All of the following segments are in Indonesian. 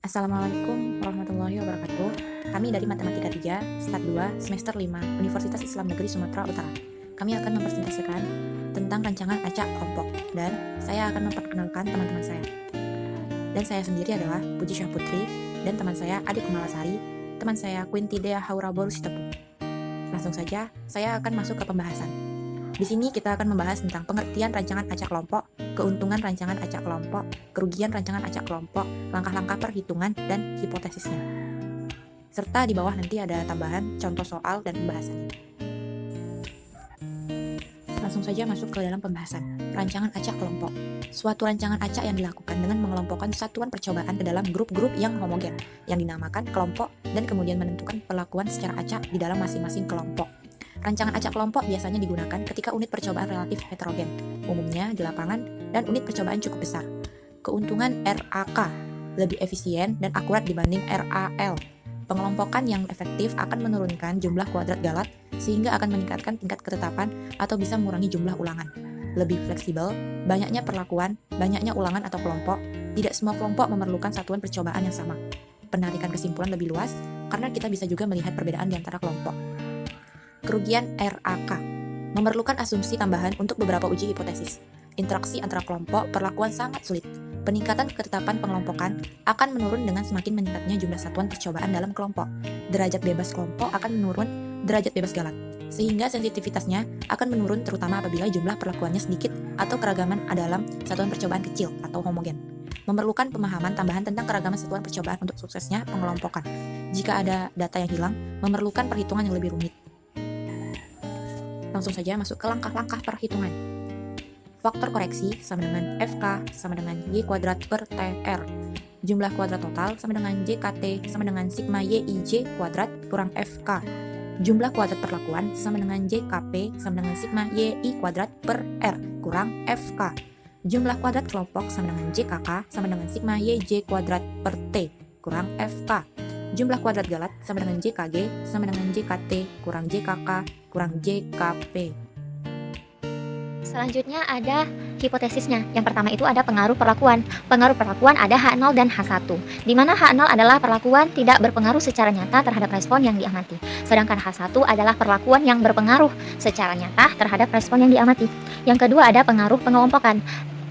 Assalamualaikum warahmatullahi wabarakatuh. Kami dari Matematika 3, Stat 2, Semester 5, Universitas Islam Negeri Sumatera Utara. Kami akan mempresentasikan tentang rancangan acak kelompok, dan saya akan memperkenalkan teman-teman saya. Dan saya sendiri adalah Puji Syahputri, dan teman saya Adi Kumalasari, teman saya Quintidea Haurabor Sitepu. Langsung saja, saya akan masuk ke pembahasan. Di sini kita akan membahas tentang pengertian rancangan acak kelompok, keuntungan rancangan acak kelompok, kerugian rancangan acak kelompok, langkah-langkah perhitungan, dan hipotesisnya. Serta di bawah nanti ada tambahan contoh soal dan pembahasannya. Langsung saja masuk ke dalam pembahasan. Rancangan acak kelompok. Suatu rancangan acak yang dilakukan dengan mengelompokkan satuan percobaan ke dalam grup-grup yang homogen, yang dinamakan kelompok, dan kemudian menentukan perlakuan secara acak di dalam masing-masing kelompok. Rancangan acak kelompok biasanya digunakan ketika unit percobaan relatif heterogen, umumnya di lapangan, dan unit percobaan cukup besar. Keuntungan RAK lebih efisien dan akurat dibanding RAL. Pengelompokan yang efektif akan menurunkan jumlah kuadrat galat sehingga akan meningkatkan tingkat ketetapan atau bisa mengurangi jumlah ulangan. Lebih fleksibel, banyaknya perlakuan, banyaknya ulangan atau kelompok, tidak semua kelompok memerlukan satuan percobaan yang sama. Penarikan kesimpulan lebih luas karena kita bisa juga melihat perbedaan di antara kelompok. Kerugian RAK memerlukan asumsi tambahan untuk beberapa uji hipotesis. Interaksi antara kelompok perlakuan sangat sulit. Peningkatan ketetapan pengelompokan akan menurun dengan semakin meningkatnya jumlah satuan percobaan dalam kelompok. Derajat bebas kelompok akan menurun derajat bebas galat, sehingga sensitivitasnya akan menurun terutama apabila jumlah perlakuannya sedikit atau keragaman dalam satuan percobaan kecil atau homogen. Memerlukan pemahaman tambahan tentang keragaman satuan percobaan untuk suksesnya pengelompokan. Jika ada data yang hilang, memerlukan perhitungan yang lebih rumit. Langsung saja masuk ke langkah-langkah perhitungan. Faktor koreksi sama dengan FK sama dengan Y kuadrat per TR. Jumlah kuadrat total sama dengan JKT sama dengan sigma YIJ kuadrat kurang FK. Jumlah kuadrat perlakuan sama dengan JKP sama dengan sigma YI kuadrat per R kurang FK. Jumlah kuadrat kelompok sama dengan JKK sama dengan sigma YJ kuadrat per T kurang FK. Jumlah kuadrat galat sama dengan JKG sama dengan JKT kurang JKK kurang JKP. Selanjutnya ada hipotesisnya. Yang pertama itu ada pengaruh perlakuan. Pengaruh perlakuan ada H0 dan H1, di mana H0 adalah perlakuan tidak berpengaruh secara nyata terhadap respon yang diamati. Sedangkan H1 adalah perlakuan yang berpengaruh secara nyata terhadap respon yang diamati. Yang kedua ada pengaruh pengelompokan.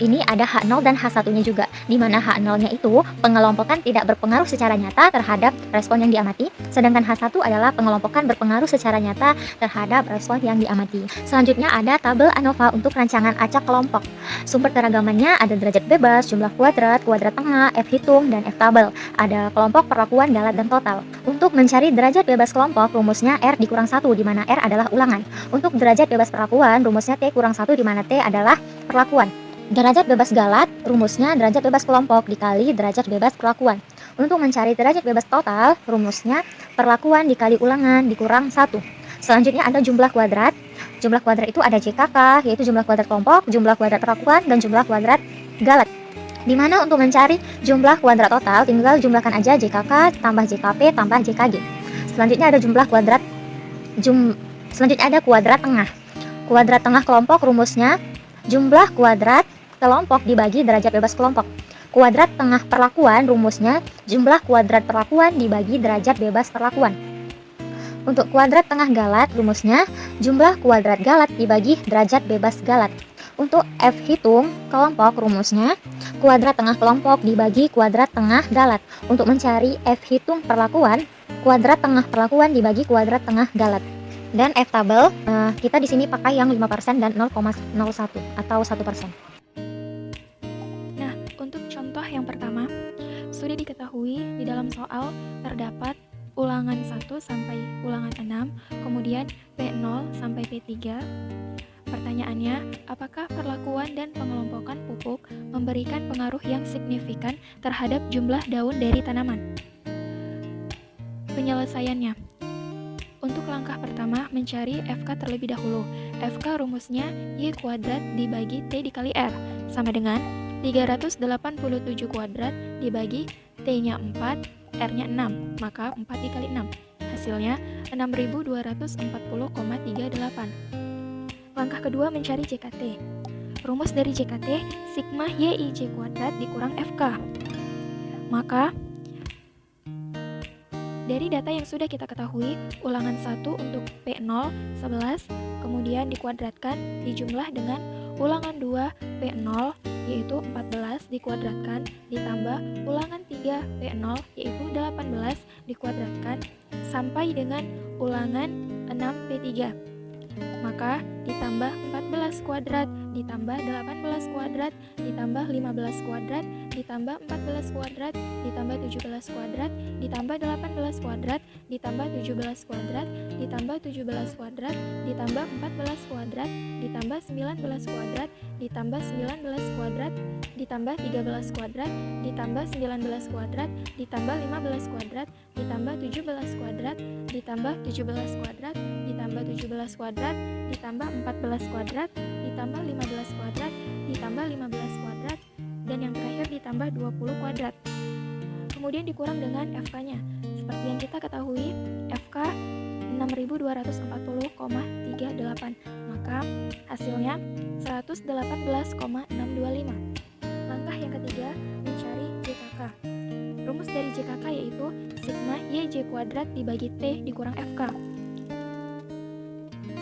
Ini ada H0 dan H1-nya juga, di mana H0-nya itu pengelompokan tidak berpengaruh secara nyata terhadap respon yang diamati, sedangkan H1 adalah pengelompokan berpengaruh secara nyata terhadap respon yang diamati. Selanjutnya ada tabel ANOVA untuk rancangan acak kelompok. Sumber keragamannya ada derajat bebas, jumlah kuadrat, kuadrat tengah, F hitung, dan F tabel. Ada kelompok, perlakuan, galat, dan total. Untuk mencari derajat bebas kelompok, rumusnya R dikurang 1, di mana R adalah ulangan. Untuk derajat bebas perlakuan, rumusnya T kurang 1, di mana T adalah perlakuan. Derajat bebas galat, rumusnya derajat bebas kelompok dikali derajat bebas perlakuan. Untuk mencari derajat bebas total, rumusnya perlakuan dikali ulangan dikurang 1. Selanjutnya ada jumlah kuadrat. Jumlah kuadrat itu ada JKK, yaitu jumlah kuadrat kelompok, jumlah kuadrat perlakuan, dan jumlah kuadrat galat. Dimana untuk mencari jumlah kuadrat total, tinggal jumlahkan aja JKK tambah JKP tambah JKG. Selanjutnya ada jumlah kuadrat. Selanjutnya ada kuadrat tengah. Kuadrat tengah kelompok rumusnya jumlah kuadrat kelompok dibagi derajat bebas kelompok. Kuadrat tengah perlakuan rumusnya jumlah kuadrat perlakuan dibagi derajat bebas perlakuan. Untuk kuadrat tengah galat rumusnya jumlah kuadrat galat dibagi derajat bebas galat. Untuk F hitung kelompok rumusnya kuadrat tengah kelompok dibagi kuadrat tengah galat. Untuk mencari F hitung perlakuan, kuadrat tengah perlakuan dibagi kuadrat tengah galat. Dan F tabel, kita di sini pakai yang 5% dan 0,01 atau 1%. Nah, untuk contoh yang pertama, sudah diketahui di dalam soal terdapat ulangan 1 sampai ulangan 6, kemudian P0 sampai P3. Pertanyaannya, apakah perlakuan dan pengelompokan pupuk memberikan pengaruh yang signifikan terhadap jumlah daun dari tanaman? Penyelesaiannya, untuk langkah pertama, mencari FK terlebih dahulu. FK rumusnya Y kuadrat dibagi T dikali R, sama dengan 387 kuadrat dibagi T-nya 4, R-nya 6, maka 4 dikali 6. Hasilnya 6240,38. Langkah kedua, mencari JKT. Rumus dari JKT, sigma YIJ kuadrat dikurang FK. Maka Dari data yang sudah kita ketahui, ulangan 1 untuk P0 11, kemudian dikuadratkan dijumlah dengan ulangan 2 P0 yaitu 14 dikuadratkan ditambah ulangan 3 P0 yaitu 18 dikuadratkan sampai dengan ulangan 6 P3. Maka ditambah 14 kuadrat ditambah 18 kuadrat ditambah 15 kuadrat ditambah 14 kuadrat ditambah 17 kuadrat ditambah 18 kuadrat ditambah 17 kuadrat ditambah 17 kuadrat ditambah 14 kuadrat ditambah 19 kuadrat ditambah 19 kuadrat ditambah 13 kuadrat ditambah 19 kuadrat ditambah 15 kuadrat ditambah 17 kuadrat ditambah 17 kuadrat ditambah 17 kuadrat ditambah 14 kuadrat ditambah 15 kuadrat ditambah 15 kuadrat dan yang terakhir ditambah 20 kuadrat. Kemudian dikurang dengan FK-nya. Seperti yang kita ketahui, FK 6240,38, maka hasilnya 118,625. Langkah yang ketiga, mencari JKK. Rumus dari JKK yaitu sigma YJ kuadrat dibagi T dikurang FK.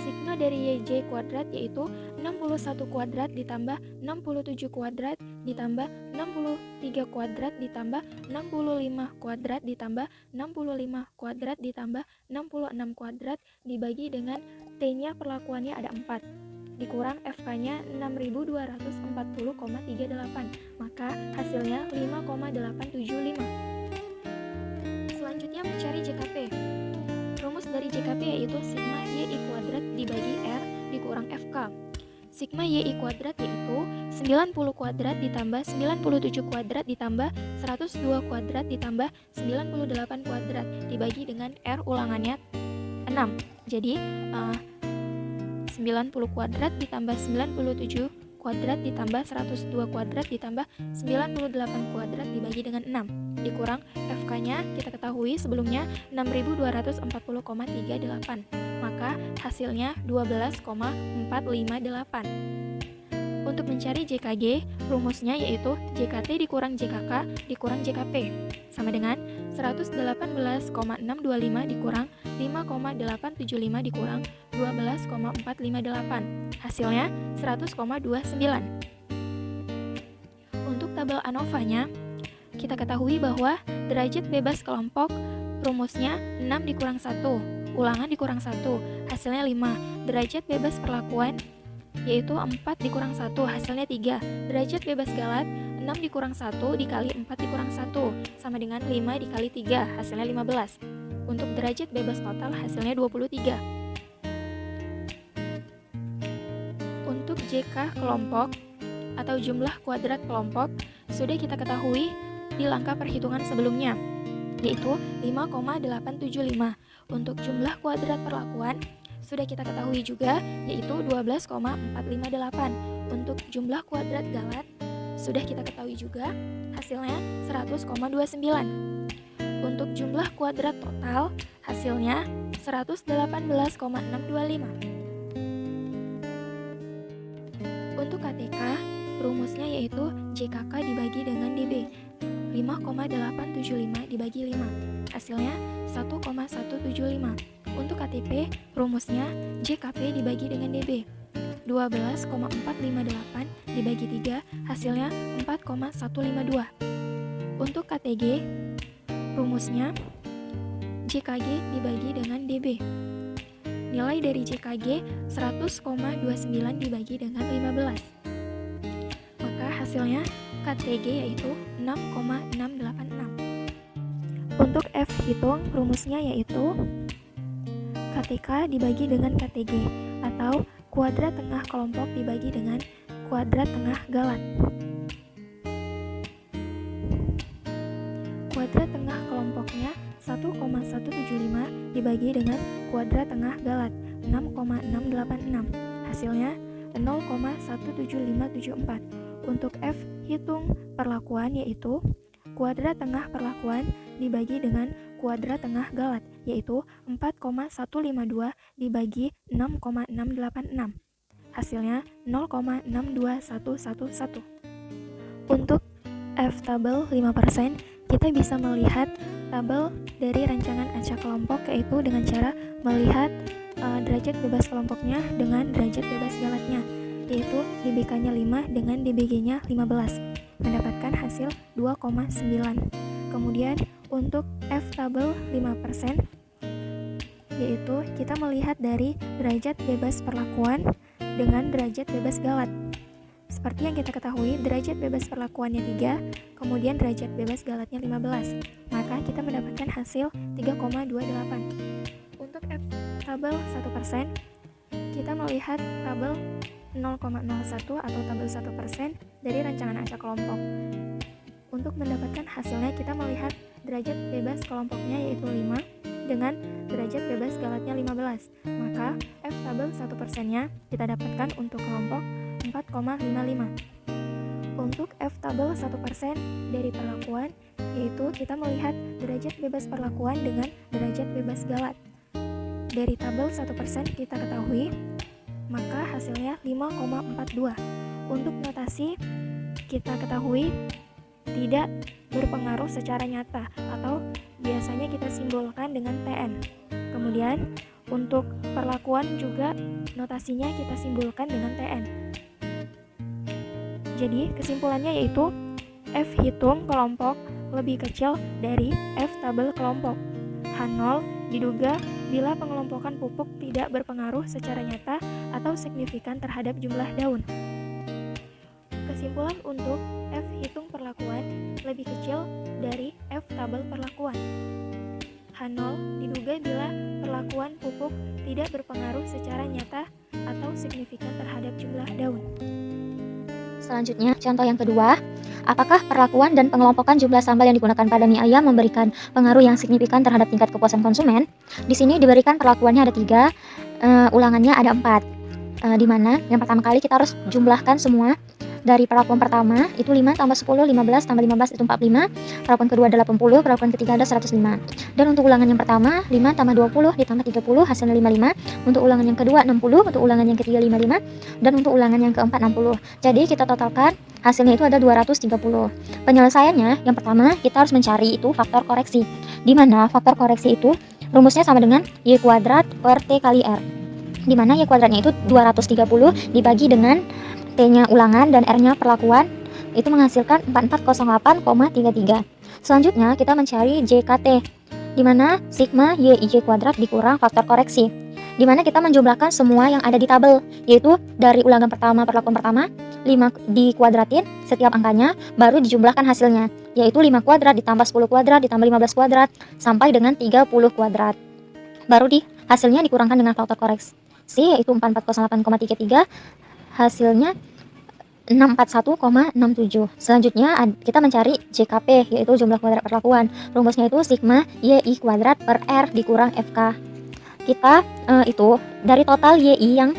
Sigma dari YJ kuadrat yaitu 61 kuadrat ditambah 67 kuadrat ditambah 63 kuadrat ditambah 65 kuadrat ditambah 65 kuadrat ditambah 66 kuadrat dibagi dengan T-nya perlakuannya ada 4 dikurang FK-nya 6240,38, maka hasilnya 5,875. Selanjutnya mencari JKP. Rumus dari JKP yaitu sigma YI kuadrat dibagi R dikurang FK. Sigma YI kuadrat yaitu 90 kuadrat ditambah 97 kuadrat ditambah 102 kuadrat ditambah 98 kuadrat dibagi dengan R ulangannya 6. Jadi 90 kuadrat ditambah 97 kuadrat ditambah 102 kuadrat ditambah 98 kuadrat dibagi dengan 6 dikurang FK-nya kita ketahui sebelumnya 6240,38, maka hasilnya 12,458. Untuk mencari JKG, rumusnya yaitu JKT dikurang JKK dikurang JKP sama dengan 118,625 dikurang 5,875 dikurang 12,458. Hasilnya 100,29. Untuk tabel ANOVA-nya, kita ketahui bahwa derajat bebas kelompok rumusnya 6 dikurang 1, ulangan dikurang 1, hasilnya 5. Derajat bebas perlakuan yaitu 4 dikurang 1, hasilnya 3. Derajat bebas galat 6 dikurang 1 dikali 4 dikurang 1 sama dengan 5 dikali 3, hasilnya 15. Untuk derajat bebas total hasilnya 23. Untuk JK kelompok atau jumlah kuadrat kelompok sudah kita ketahui di langkah perhitungan sebelumnya, yaitu 5,875. Untuk jumlah kuadrat perlakuan sudah kita ketahui juga, yaitu 12,458. Untuk jumlah kuadrat galat sudah kita ketahui juga, hasilnya 100,29. Untuk jumlah kuadrat total hasilnya 118,625. Untuk KTK rumusnya yaitu JKK dibagi dengan DB 5,875 dibagi 5, hasilnya 1,175. Untuk KTP rumusnya JKP dibagi dengan DB 12,458 dibagi 3, hasilnya 4,152. Untuk KTG rumusnya JKG dibagi dengan DB. Nilai dari JKG 100,29 dibagi dengan 15. Maka hasilnya KTG yaitu 6,686. Untuk F hitung rumusnya yaitu KTK dibagi dengan KTG atau kuadrat tengah kelompok dibagi dengan kuadrat tengah galat. Kuadrat tengah kelompoknya 1,175 dibagi dengan kuadrat tengah galat 6,686, hasilnya 0,17574. Untuk F hitung perlakuan yaitu kuadrat tengah perlakuan dibagi dengan kuadrat tengah galat yaitu 4,152 dibagi 6,686, hasilnya 0,62111. Untuk F tabel 5% kita bisa melihat tabel dari rancangan acak kelompok, yaitu dengan cara melihat derajat bebas kelompoknya dengan derajat bebas galatnya, yaitu DBK-nya 5 dengan DBG-nya 15, mendapatkan hasil 2,9. Kemudian untuk F tabel 5%, yaitu kita melihat dari derajat bebas perlakuan dengan derajat bebas galat. Seperti yang kita ketahui, derajat bebas perlakuannya 3, kemudian derajat bebas galatnya 15, maka kita mendapatkan hasil 3,28. Untuk F tabel 1%, kita melihat tabel 0,01 atau tabel 1% dari rancangan acak kelompok. Untuk mendapatkan hasilnya, kita melihat derajat bebas kelompoknya yaitu 5 dengan derajat bebas galatnya 15, maka F tabel 1%-nya kita dapatkan untuk kelompok 4,55. Untuk F tabel 1% dari perlakuan, yaitu kita melihat derajat bebas perlakuan dengan derajat bebas galat. Dari tabel 1% kita ketahui, maka hasilnya 5,42. Untuk notasi, kita ketahui tidak berpengaruh secara nyata atau biasanya kita simbolkan dengan TN. Kemudian untuk perlakuan juga notasinya kita simbolkan dengan TN. Jadi kesimpulannya yaitu F hitung kelompok lebih kecil dari F tabel kelompok. H0 diduga bila pengelompokan pupuk tidak berpengaruh secara nyata atau signifikan terhadap jumlah daun. Kesimpulan untuk F hitung perlakuan lebih kecil dari F tabel perlakuan. H0 diduga bila perlakuan pupuk tidak berpengaruh secara nyata atau signifikan terhadap jumlah daun. Selanjutnya, contoh yang kedua, apakah perlakuan dan pengelompokan jumlah sambal yang digunakan pada mie ayam memberikan pengaruh yang signifikan terhadap tingkat kepuasan konsumen? Di sini diberikan perlakuannya ada 3, ulangannya ada 4, di mana yang pertama kali kita harus jumlahkan semua. Dari perlakuan pertama itu 5 tambah 10, 15 tambah 15 itu 45, perlakuan kedua ada 80, perlakuan ketiga ada 105. Dan untuk ulangan yang pertama 5 tambah 20 ditambah 30 hasilnya 55, untuk ulangan yang kedua 60, untuk ulangan yang ketiga 55, dan untuk ulangan yang keempat 60. Jadi kita totalkan hasilnya itu ada 230. Penyelesaiannya yang pertama kita harus mencari itu faktor koreksi, di mana faktor koreksi itu rumusnya sama dengan Y kuadrat per T kali R, di mana Y kuadratnya itu 230 dibagi dengan T-nya ulangan dan R-nya perlakuan, itu menghasilkan 4408,33. Selanjutnya kita mencari JKT, di mana sigma YIJ kuadrat dikurang faktor koreksi, di mana kita menjumlahkan semua yang ada di tabel, yaitu dari ulangan pertama perlakuan pertama 5 dikuadratin setiap angkanya, baru dijumlahkan hasilnya, yaitu 5 kuadrat ditambah 10 kuadrat ditambah 15 kuadrat sampai dengan 30 kuadrat. Baru hasilnya dikurangkan dengan faktor koreksi, yaitu 4408,33, hasilnya 641,67. Selanjutnya kita mencari JKP, yaitu jumlah kuadrat perlakuan. Rumusnya itu sigma YI kuadrat per R dikurang FK. Kita itu dari total YI yang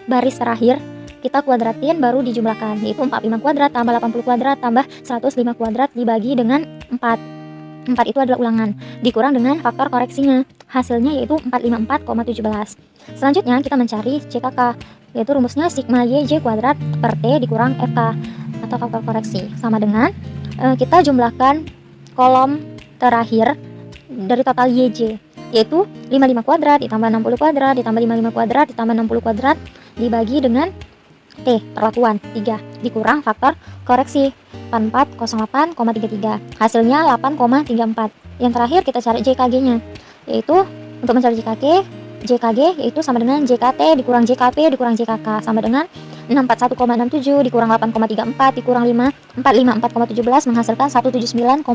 baris terakhir kita kuadratin baru dijumlahkan, yaitu 45 kuadrat tambah 80 kuadrat tambah 105 kuadrat dibagi dengan 4. 4 itu adalah ulangan, dikurang dengan faktor koreksinya, hasilnya yaitu 454,17. Selanjutnya kita mencari JKK, yaitu rumusnya sigma YJ kuadrat per T dikurang FK atau faktor koreksi, sama dengan kita jumlahkan kolom terakhir dari total YJ, yaitu 55 kuadrat ditambah 60 kuadrat ditambah 55 kuadrat ditambah 60 kuadrat dibagi dengan T perlakuan 3 dikurang faktor koreksi 4408,33, hasilnya 8,34. Yang terakhir kita cari JKG-nya, yaitu untuk mencari JKG yaitu sama dengan JKT dikurang JKP dikurang JKK sama dengan 641,67 dikurang 8,34 dikurang 454,17 menghasilkan 179,16.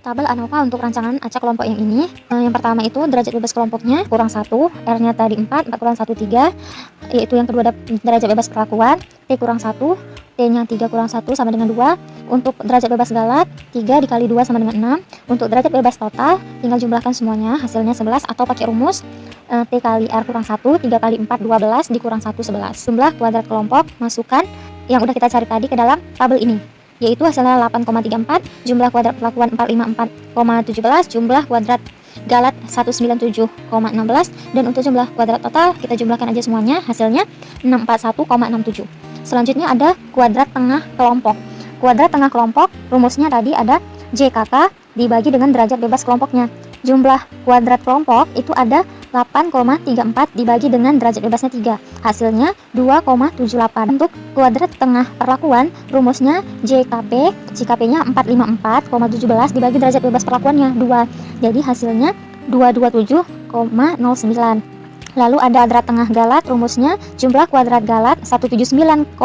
Tabel ANOVA untuk rancangan acak kelompok yang ini, yang pertama itu derajat bebas kelompoknya kurang 1, R-nya tadi 4 kurang 1 3, yaitu yang kedua ada derajat bebas perlakuan T kurang 1, T-nya 3 kurang 1 sama dengan 2. Untuk derajat bebas galat 3 dikali 2 sama dengan 6. Untuk derajat bebas total tinggal jumlahkan semuanya, hasilnya 11 atau pakai rumus T kali R kurang 1, 3 kali 4 12 dikurang 1 11. Jumlah kuadrat kelompok masukkan yang udah kita cari tadi ke dalam tabel ini, yaitu hasilnya 8,34, jumlah kuadrat perlakuan 454,17, jumlah kuadrat galat 197,16, dan untuk jumlah kuadrat total kita jumlahkan aja semuanya, hasilnya 641,67. Selanjutnya ada kuadrat tengah kelompok. Kuadrat tengah kelompok rumusnya tadi ada JKK dibagi dengan derajat bebas kelompoknya. Jumlah kuadrat kelompok itu ada 8,34 dibagi dengan derajat bebasnya 3. Hasilnya 2,78. Untuk kuadrat tengah perlakuan, rumusnya JKP-nya 454,17 dibagi derajat bebas perlakuannya 2. Jadi hasilnya 227,09. Lalu ada adrat tengah galat, rumusnya jumlah kuadrat galat 179,16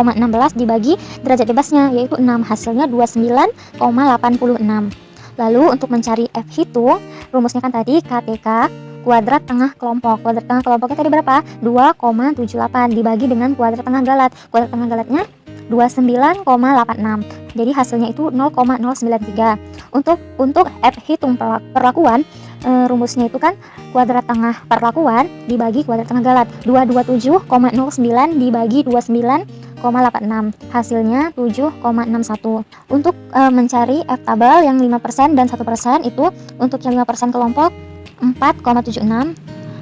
dibagi derajat bebasnya yaitu 6. Hasilnya 29,86. Lalu untuk mencari F hitung, rumusnya kan tadi KTK kuadrat tengah kelompok. Kuadrat tengah kelompoknya tadi berapa? 2,78 dibagi dengan kuadrat tengah galat. Kuadrat tengah galatnya 29,86. Jadi hasilnya itu 0,093. Untuk F hitung perlakuan, rumusnya itu kan kuadrat tengah perlakuan dibagi kuadrat tengah galat. 227,09 dibagi 29,86. Hasilnya 7,61. Untuk mencari F tabel yang 5% dan 1% itu untuk yang 5% kelompok 4,76.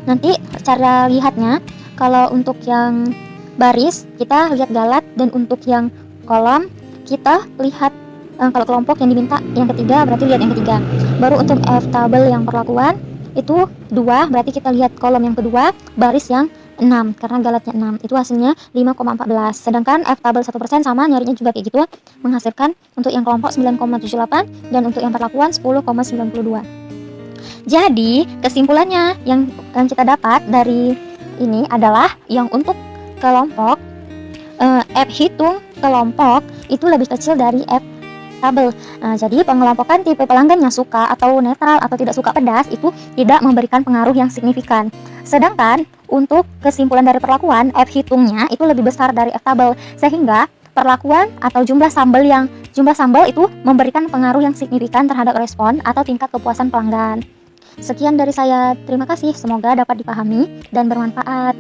Nanti cara lihatnya, kalau untuk yang baris kita lihat galat, dan untuk yang kolom kita lihat kalau kelompok yang diminta yang ketiga berarti lihat yang ketiga. Baru untuk F tabel yang perlakuan itu 2, berarti kita lihat kolom yang kedua, baris yang 6 karena galatnya 6. Itu hasilnya 5,14. Sedangkan F tabel 1% sama, nyarinya juga kayak gitu, menghasilkan untuk yang kelompok 9,78 dan untuk yang perlakuan 10,92. Jadi kesimpulannya yang kita dapat dari ini adalah yang untuk kelompok F hitung kelompok itu lebih kecil dari F tabel. Jadi pengelompokan tipe pelanggan yang suka atau netral atau tidak suka pedas itu tidak memberikan pengaruh yang signifikan. Sedangkan untuk kesimpulan dari perlakuan, F hitungnya itu lebih besar dari F tabel, sehingga perlakuan atau jumlah sambal itu memberikan pengaruh yang signifikan terhadap respon atau tingkat kepuasan pelanggan. Sekian dari saya, terima kasih, semoga dapat dipahami dan bermanfaat.